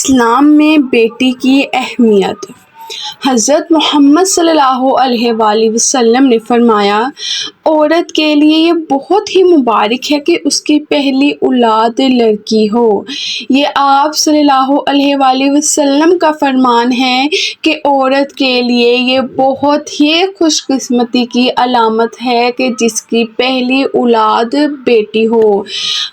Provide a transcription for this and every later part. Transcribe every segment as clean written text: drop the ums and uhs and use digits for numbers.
اسلام میں بیٹی کی اہمیت۔ حضرت محمد صلی اللہ علیہ وآلہ وسلم نے فرمایا، عورت کے لیے یہ بہت ہی مبارک ہے کہ اس کی پہلی اولاد لڑکی ہو۔ یہ آپ صلی اللہ علیہ وآلہ وسلم کا فرمان ہے کہ عورت کے لیے یہ بہت ہی خوش قسمتی کی علامت ہے کہ جس کی پہلی اولاد بیٹی ہو۔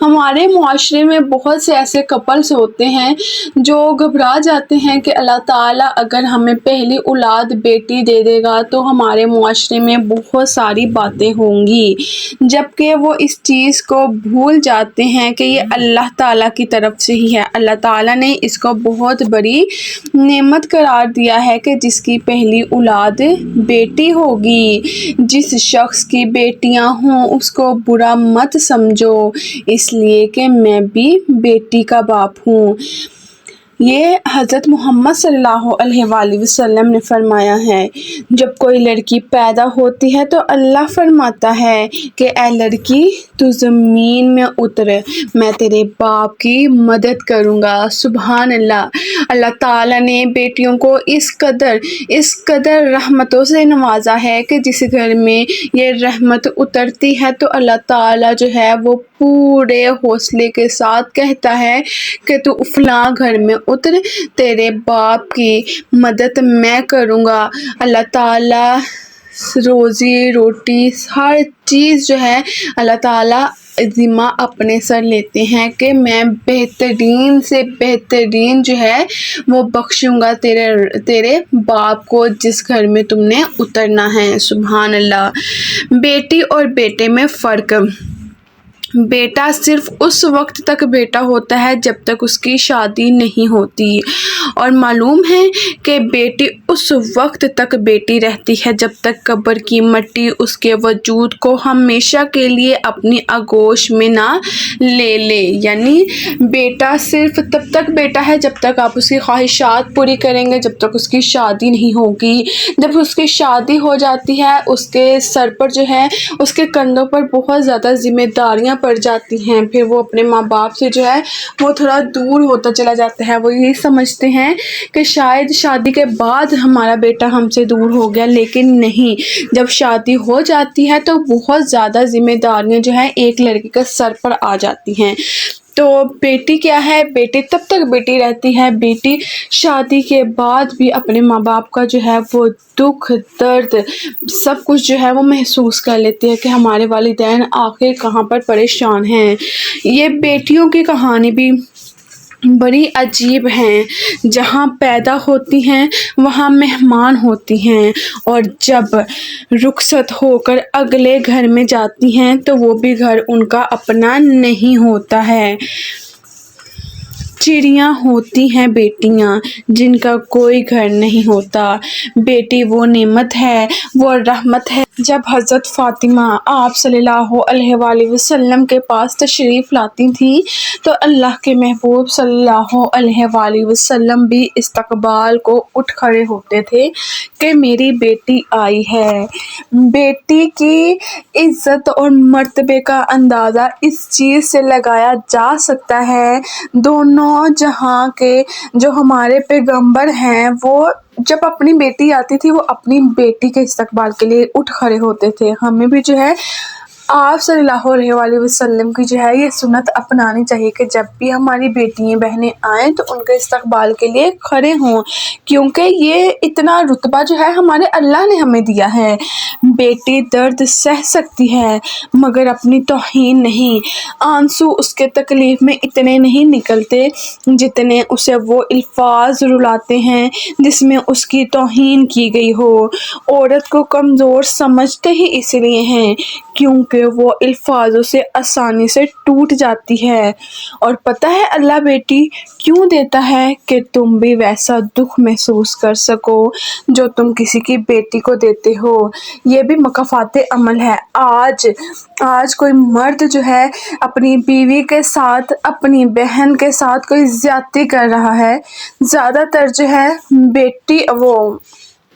ہمارے معاشرے میں بہت سے ایسے کپلز ہوتے ہیں جو گھبرا جاتے ہیں کہ اللہ تعالیٰ اگر ہمیں پہلی اولاد بیٹی دے دے گا تو ہمارے معاشرے میں بہت ساری باتیں ہوں گی، جبکہ وہ اس چیز کو بھول جاتے ہیں کہ یہ اللہ تعالیٰ کی طرف سے ہی ہے۔ اللہ تعالیٰ نے اس کو بہت بڑی نعمت قرار دیا ہے کہ جس کی پہلی اولاد بیٹی ہوگی۔ جس شخص کی بیٹیاں ہوں اس کو برا مت سمجھو، اس لیے کہ میں بھی بیٹی کا باپ ہوں۔ یہ حضرت محمد صلی اللہ علیہ وآلہ وسلم نے فرمایا ہے۔ جب کوئی لڑکی پیدا ہوتی ہے تو اللہ فرماتا ہے کہ اے لڑکی تو زمین میں اتر، میں تیرے باپ کی مدد کروں گا۔ سبحان اللہ۔ اللہ تعالیٰ نے بیٹیوں کو اس قدر رحمتوں سے نوازا ہے کہ جس گھر میں یہ رحمت اترتی ہے تو اللہ تعالیٰ جو ہے وہ پورے حوصلے کے ساتھ کہتا ہے کہ تو فلاں گھر میں اتر، تیرے باپ کی مدد میں کروں گا۔ اللہ تعالیٰ روزی روٹی ہر چیز جو ہے اللہ تعالیٰ ذمہ اپنے سر لیتے ہیں کہ میں بہترین سے بہترین جو ہے وہ بخشوں گا تیرے باپ کو جس گھر میں تم نے اترنا ہے۔ سبحان اللہ۔ بیٹی اور بیٹے میں فرق۔ بیٹا صرف اس وقت تک بیٹا ہوتا ہے جب تک اس کی شادی نہیں ہوتی، اور معلوم ہے کہ بیٹی اس وقت تک بیٹی رہتی ہے جب تک قبر کی مٹی اس کے وجود کو ہمیشہ کے لیے اپنی آغوش میں نہ لے لے۔ یعنی بیٹا صرف تب تک بیٹا ہے جب تک آپ اس کی خواہشات پوری کریں گے، جب تک اس کی شادی نہیں ہوگی۔ جب اس کی شادی ہو جاتی ہے اس کے سر پر جو ہے اس کے کندھوں پر بہت زیادہ ذمہ داریاں پڑ جاتی ہیں، پھر وہ اپنے ماں باپ سے جو ہے وہ تھوڑا دور ہوتا چلا جاتا ہے۔ وہ یہی سمجھتے ہیں کہ شاید شادی کے بعد ہمارا بیٹا ہم سے دور ہو گیا، لیکن نہیں، جب شادی ہو جاتی ہے تو بہت زیادہ ذمہ داریاں جو ہے ایک لڑکی کے سر پر آ جاتی ہیں۔ تو بیٹی کیا ہے؟ بیٹی تب تک بیٹی رہتی ہے، بیٹی شادی کے بعد بھی اپنے ماں باپ کا جو ہے وہ دکھ درد سب کچھ جو ہے وہ محسوس کر لیتی ہے کہ ہمارے والدین آخر کہاں پر پریشان ہیں۔ یہ بیٹیوں کی کہانی بھی بڑی عجیب ہیں۔ جہاں پیدا ہوتی ہیں وہاں مہمان ہوتی ہیں، اور جب رخصت ہو کر اگلے گھر میں جاتی ہیں تو وہ بھی گھر ان کا اپنا نہیں ہوتا ہے۔ چڑیاں ہوتی ہیں بیٹیاں جن کا کوئی گھر نہیں ہوتا۔ بیٹی وہ نعمت ہے، وہ رحمت ہے۔ جب حضرت فاطمہ آپ صلی اللہ علیہ وآلہ وسلم کے پاس تشریف لاتی تھیں تو اللہ کے محبوب صلی اللہ علیہ وآلہ وسلم بھی استقبال کو اٹھ کھڑے ہوتے تھے کہ میری بیٹی آئی ہے۔ بیٹی کی عزت اور مرتبے کا اندازہ اس چیز سے لگایا جا سکتا ہے، دونوں جہاں کے جو ہمارے پیغمبر ہیں وہ جب اپنی بیٹی آتی تھی وہ اپنی بیٹی کے استقبال کے لیے اٹھ کھڑے ہوتے تھے۔ ہمیں بھی جو ہے آپ صلی اللہ علیہ وآلہ وسلم کی جو ہے یہ سنت اپنانی چاہیے کہ جب بھی ہماری بیٹیاں بہنیں آئیں تو ان کے استقبال کے لیے کھڑے ہوں، کیونکہ یہ اتنا رتبہ جو ہے ہمارے اللہ نے ہمیں دیا ہے۔ بیٹی درد سہ سکتی ہے مگر اپنی توہین نہیں۔ آنسو اس کے تکلیف میں اتنے نہیں نکلتے جتنے اسے وہ الفاظ رلاتے ہیں جس میں اس کی توہین کی گئی ہو۔ عورت کو کمزور سمجھتے ہی اس لیے ہیں کیونکہ وہ الفاظوں سے آسانی سے ٹوٹ جاتی ہے، اور پتہ ہے اللہ بیٹی کیوں دیتا ہے؟ کہ تم بھی ویسا دکھ محسوس کر سکو جو تم کسی کی بیٹی کو دیتے ہو۔ یہ بھی مکافات عمل ہے۔ آج کوئی مرد جو ہے اپنی بیوی کے ساتھ، اپنی بہن کے ساتھ کوئی زیادتی کر رہا ہے، زیادہ تر جو ہے بیٹی وہ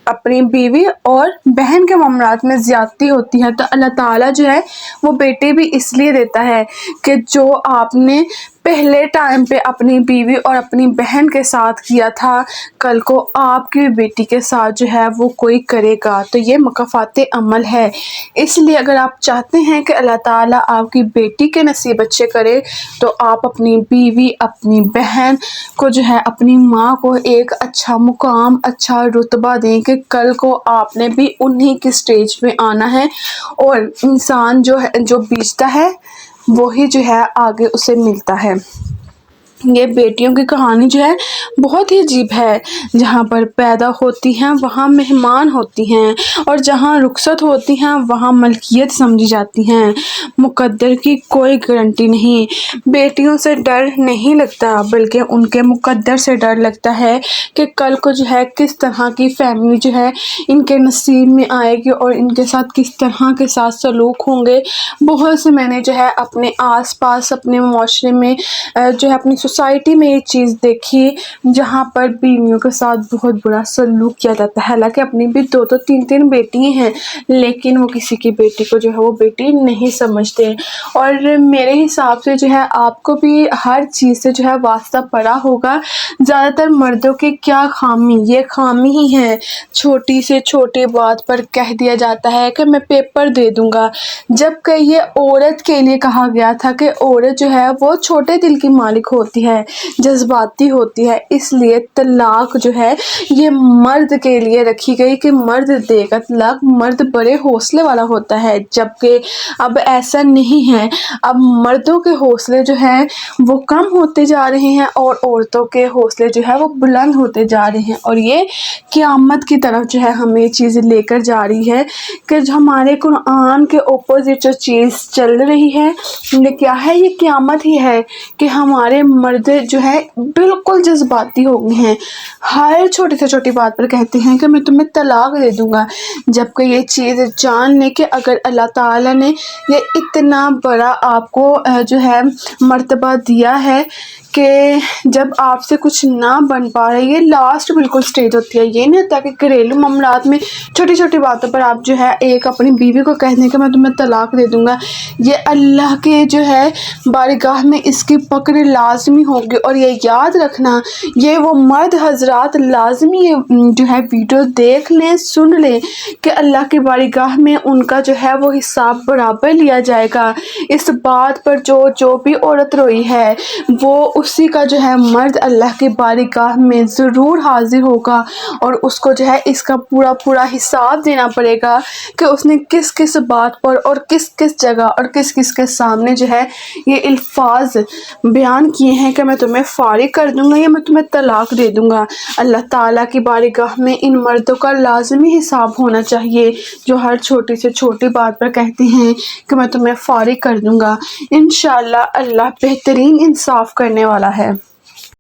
اپنی بیوی اور بہن کے معاملات میں زیادتی ہوتی ہے، تو اللہ تعالیٰ جو ہے وہ بیٹی بھی اس لیے دیتا ہے کہ جو آپ نے پہلے ٹائم پہ اپنی بیوی اور اپنی بہن کے ساتھ کیا تھا، کل کو آپ کی بیٹی کے ساتھ جو ہے وہ کوئی کرے گا، تو یہ مکافات عمل ہے۔ اس لیے اگر آپ چاہتے ہیں کہ اللہ تعالیٰ آپ کی بیٹی کے نصیب اچھے کرے، تو آپ اپنی بیوی، اپنی بہن کو جو ہے، اپنی ماں کو ایک اچھا مقام، اچھا رتبہ دیں کہ کل کو آپ نے بھی انہی کی سٹیج پہ آنا ہے، اور انسان جو بیچتا ہے وہی جو ہے آگے اسے ملتا ہے۔ یہ بیٹیوں کی کہانی جو ہے بہت ہی عجیب ہے۔ جہاں پر پیدا ہوتی ہیں وہاں مہمان ہوتی ہیں، اور جہاں رخصت ہوتی ہیں وہاں ملکیت سمجھی جاتی ہیں۔ مقدر کی کوئی گارنٹی نہیں۔ بیٹیوں سے ڈر نہیں لگتا، بلکہ ان کے مقدر سے ڈر لگتا ہے کہ کل کو جو ہے کس طرح کی فیملی جو ہے ان کے نصیب میں آئے گی، اور ان کے ساتھ کس طرح کے ساتھ سلوک ہوں گے۔ بہت سے میں نے جو ہے اپنے آس پاس، اپنے معاشرے میں جو ہے، اپنی سوسائٹی میں یہ چیز دیکھی جہاں پر بیویوں کے ساتھ بہت برا سلوک کیا جاتا ہے۔ حالانکہ اپنی بھی 2 3 بیٹی ہیں، لیکن وہ کسی کی بیٹی کو جو ہے وہ بیٹی نہیں سمجھتے۔ اور میرے حساب سے جو ہے آپ کو بھی ہر چیز سے جو ہے واسطہ پڑا ہوگا۔ زیادہ تر مردوں کی کیا خامی، یہ خامی ہی ہے، چھوٹی سے چھوٹی بات پر کہہ دیا جاتا ہے کہ میں پیپر دے دوں گا، جبکہ یہ عورت کے لیے کہا گیا تھا کہ عورت جو ہے وہ چھوٹے دل کی مالک ہوتی ہے، جذباتی ہوتی ہے۔ اس لیے طلاق جو ہے یہ مرد کے لیے رکھی گئی کہ مرد دے گا طلاق، مرد بڑے حوصلے والا ہوتا ہے، جبکہ اب ایسا نہیں ہے۔ اب مردوں کے حوصلے جو ہیں وہ کم ہوتے جا رہے ہیں، اور عورتوں کے حوصلے جو ہے وہ بلند ہوتے جا رہے ہیں، اور یہ قیامت کی طرف جو ہے ہمیں یہ چیز لے کر جا رہی ہے کہ جو ہمارے قرآن کے اپوزٹ جو چیز چل رہی ہے یہ کیا ہے؟ یہ قیامت ہی ہے کہ ہمارے مرد جو ہے بالکل جذباتی ہو گئے ہیں، ہر چھوٹی سے چھوٹی بات پر کہتے ہیں کہ میں تمہیں طلاق دے دوں گا، جبکہ یہ چیز جان لیں کہ اگر اللہ تعالیٰ نے یہ اتنا بڑا آپ کو جو ہے مرتبہ دیا ہے کہ جب آپ سے کچھ نہ بن پا رہے، یہ لاسٹ بالکل سٹیج ہوتی ہے۔ یہ نہیں ہوتا کہ گھریلو معاملات میں چھوٹی چھوٹی باتوں پر آپ جو ہے ایک اپنی بیوی کو کہہ دیں کہ میں تمہیں طلاق دے دوں گا، یہ اللہ کے جو ہے بارگاہ میں اس کی پکڑ لازمی ہوگی۔ اور یہ یاد رکھنا، یہ وہ مرد حضرات لازمی جو ہے ویڈیو دیکھ لیں، سن لیں کہ اللہ کی بارگاہ میں ان کا جو ہے وہ حساب برابر لیا جائے گا۔ اس بات پر جو بھی عورت روئی ہے وہ اسی کا جو ہے مرد اللہ کی بارگاہ میں ضرور حاضر ہوگا، اور اس کو جو ہے اس کا پورا حساب دینا پڑے گا کہ اس نے کس کس بات پر اور کس کس جگہ اور کس کس کے سامنے جو ہے یہ الفاظ بیان کیے ہیں کہ میں تمہیں فارغ کر دوں گا یا میں تمہیں طلاق دے دوں گا۔ اللہ تعالیٰ کی بارگاہ میں ان مردوں کا لازمی حساب ہونا چاہیے جو ہر چھوٹی سے چھوٹی بات پر کہتے ہیں کہ میں تمہیں فارغ کر دوں گا۔ انشاءاللہ اللہ بہترین انصاف کرنے والا ہے۔